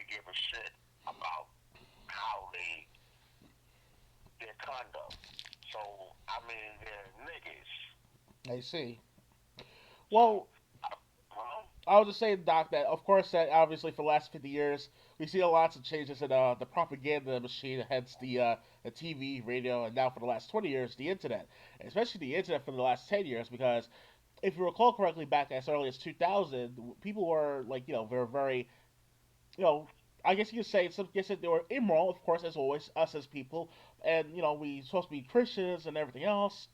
give a shit about how their conduct. So I mean, they're niggas. I see. So, Well, huh? I was just saying, Doc, that of course that obviously for the last 50 years we see lots of changes in the propaganda machine, hence the TV, radio, and now for the last 20 years the internet, especially the internet for the last 10 years because if you recall correctly, back as early as 2000, people were like, very, you know, I guess you could say, some guess that they were immoral, of course, as always, us as people, and we supposed to be Christians and everything else,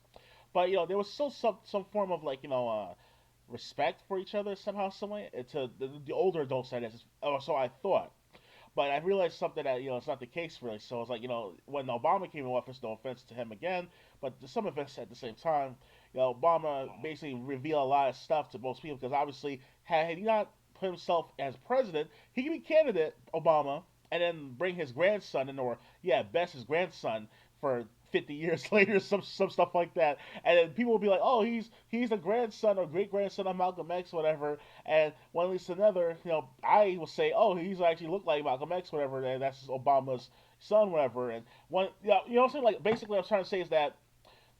but there was still some form of like, respect for each other somehow, some way. To the older adults, that is, or so I thought. But I realized something that it's not the case really. So it's like when Obama came in office, no offense to him again, but to some offense at the same time, Obama basically revealed a lot of stuff to most people because obviously had he not put himself as president, he could be candidate Obama and then bring his grandson in, or yeah, best his grandson for 50 years later, some stuff like that, and then people will be like, oh, he's the grandson or great grandson of Malcolm X, whatever, and one leads to another. I will say, oh, he's actually looked like Malcolm X, whatever, and that's Obama's son, whatever. And one, what I'm saying? Like basically, what I'm trying to say is that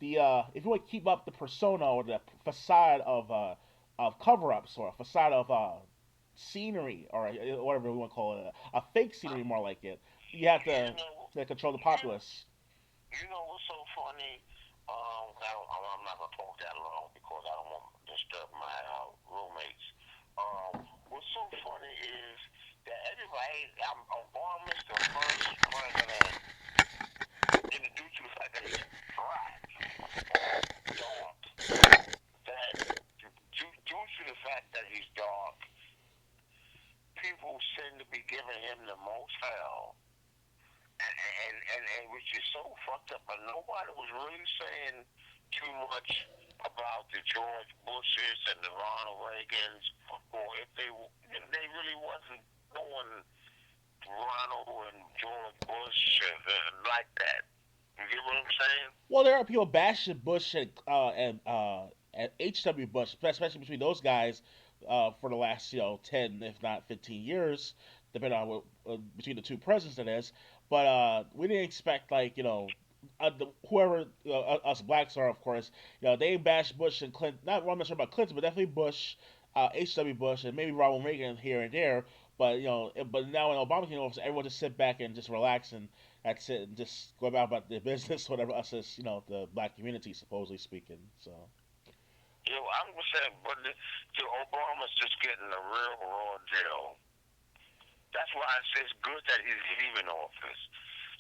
the if you want to keep up the persona or the facade of cover-ups or a facade of scenery or whatever we want to call it, a fake scenery more like it, you have You to know, control the you populace. you know what's so funny? I'm not gonna talk that long because I don't want to disturb my roommates. What's so funny is that everybody, Obama's the first president introduced to the fact that he's black or dark. That due to the fact that he's dark, people seem to be giving him the most hell. And which is so fucked up. But nobody was really saying too much about the George Bushes and the Ronald Reagans, or if they really wasn't going Ronald and George Bush like that. You get what I'm saying? Well, there are people bashing Bush and H.W. Bush, especially between those guys, for the last 10, if not 15 years, depending on between the two presidents that is. But we didn't expect like whoever us blacks are, of course. They bashed Bush and Clinton. Not I'm not sure about Clinton, but definitely Bush, H.W. Bush, and maybe Ronald Reagan here and there. But but now when Obama came over, everyone just sit back and just relax and that's it, and just go about their business, whatever. Us as the black community, supposedly speaking. So I'm saying, but the Obama's just getting a real raw deal. That's why it's good that he's leaving office.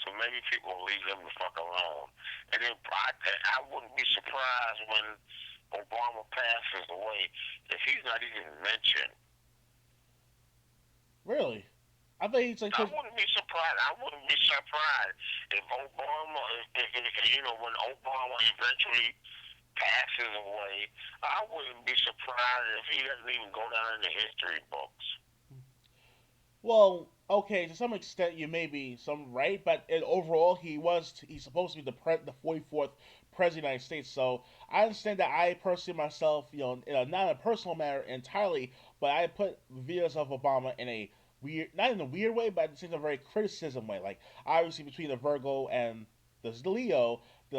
So maybe people will leave him the fuck alone. And then I wouldn't be surprised when Obama passes away if he's not even mentioned. really, I think he's like I wouldn't be surprised. I wouldn't be surprised if Obama, when Obama eventually passes away, I wouldn't be surprised if he doesn't even go down in the history books. well, okay, to some extent you may be some right, but overall he's supposed to be the 44th president of the United States. So I understand that I personally myself, not in a personal matter entirely, but I put videos of Obama in a weird, not in a weird way, but at the same time a very criticism way. Like obviously between the Virgo and the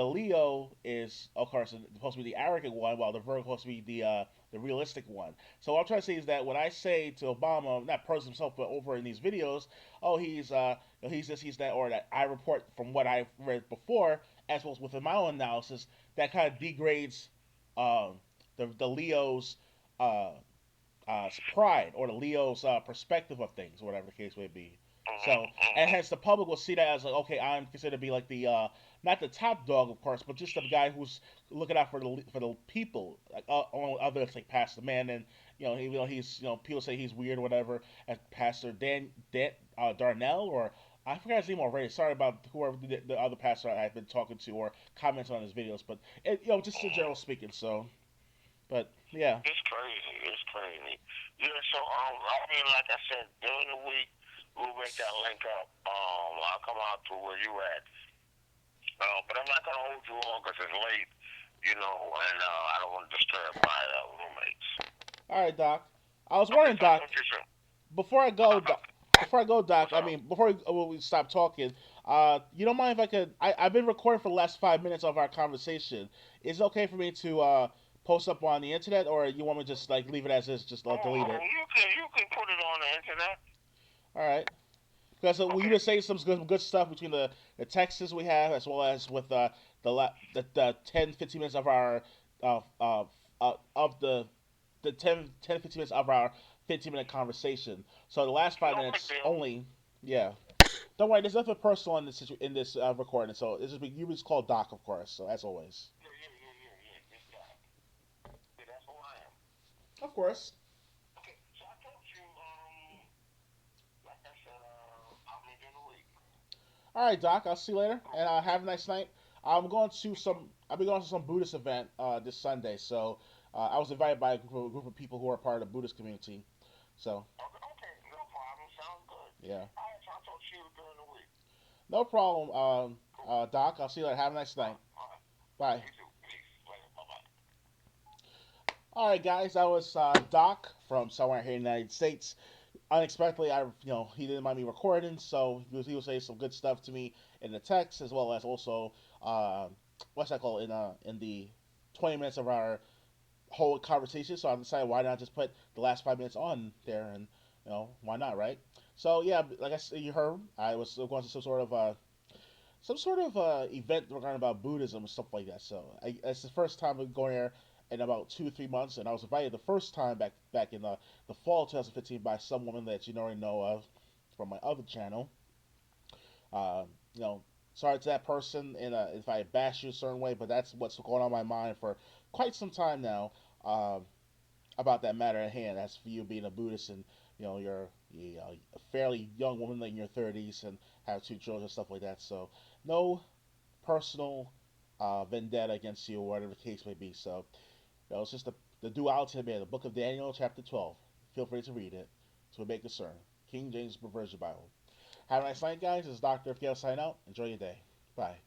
Leo is of course supposed to be the arrogant one, while the Virgo is supposed to be the realistic one. So what I'm trying to say is that when I say to Obama, not person himself, but over in these videos, oh he's this, he's that, or that I report from what I've read before, as well as within my own analysis, that kind of degrades um, the Leo's uh, pride or the Leo's perspective of things, or whatever the case may be. Mm-hmm, So, and mm-hmm. hence the public will see that as like, okay, I'm considered to be like the not the top dog, of course, but just the guy who's looking out for the people, like on others like Pastor Man, and he's people say he's weird or whatever, as Pastor Darnell, or I forgot his name already. Sorry about whoever the other pastor I've been talking to or comments on his videos, but just in general speaking. So, but yeah. It's crazy. It's crazy. Yeah. So I mean, like I said, during the week we'll make that link up. I'll come out to where you at. But I'm not gonna hold you on because it's late, and I don't want to disturb my roommates. All right, Doc. I was Okay, wondering, so I'll Doc. talk to you soon. Before I go, Uh-huh. before I go, Doc, I mean, before we stop talking, you don't mind if I could? I've been recording for the last 5 minutes of our conversation. Is it okay for me to post up on the internet, or you want me to just like leave it as is, just delete it? You can put it on the internet. All right. Because we've Okay. been saying some good stuff between the texts we have, as well as with the 10 15 minutes of our of the 10 15 minutes of our 15-minute conversation. So the last five No big minutes deal. only, yeah. Don't worry, there's nothing personal in this recording. So this is you just call Doc, of course. So as always, Yeah. Just that. Yeah, that's who I am. of course. Okay. So I told you, like I said, I'll be there in a week. All right, Doc. I'll see you later, and have a nice night. I'll be going to some Buddhist event this Sunday. So I was invited by a group of people who are part of the Buddhist community. So Okay. No problem. Sounds good. yeah, All right. So I'll talk to you during the week. no problem, Cool. Doc. I'll see you later. Have a nice night. All right. Bye. You too. Peace. Later. Bye bye. All right, guys. That was Doc from somewhere here in the United States. Unexpectedly, he didn't mind me recording, so he was saying some good stuff to me in the text, as well as also uh, what's that called in the 20 minutes of our whole conversation. So I decided why not just put the last 5 minutes on there, and why not, right? So yeah, like I said, you heard, I was going to some sort of event regarding about Buddhism and stuff like that. So it's the first time I'm going there in about 2 or 3 months, and I was invited the first time back in the fall of 2015 by some woman that you already know of from my other channel. Uh, you know, sorry to that person, and if I bash you a certain way, but that's what's going on in my mind for quite some time now. Uh, about that matter at hand. As for you being a Buddhist and you're a fairly young woman in your 30s and have two children and stuff like that. So no personal vendetta against you or whatever the case may be. So it's just the duality of man. The Book of Daniel, chapter 12. Feel free to read it. To make concern. King James Version Bible. Have a nice night, guys. This is Dr. FKL sign out. Enjoy your day. Bye.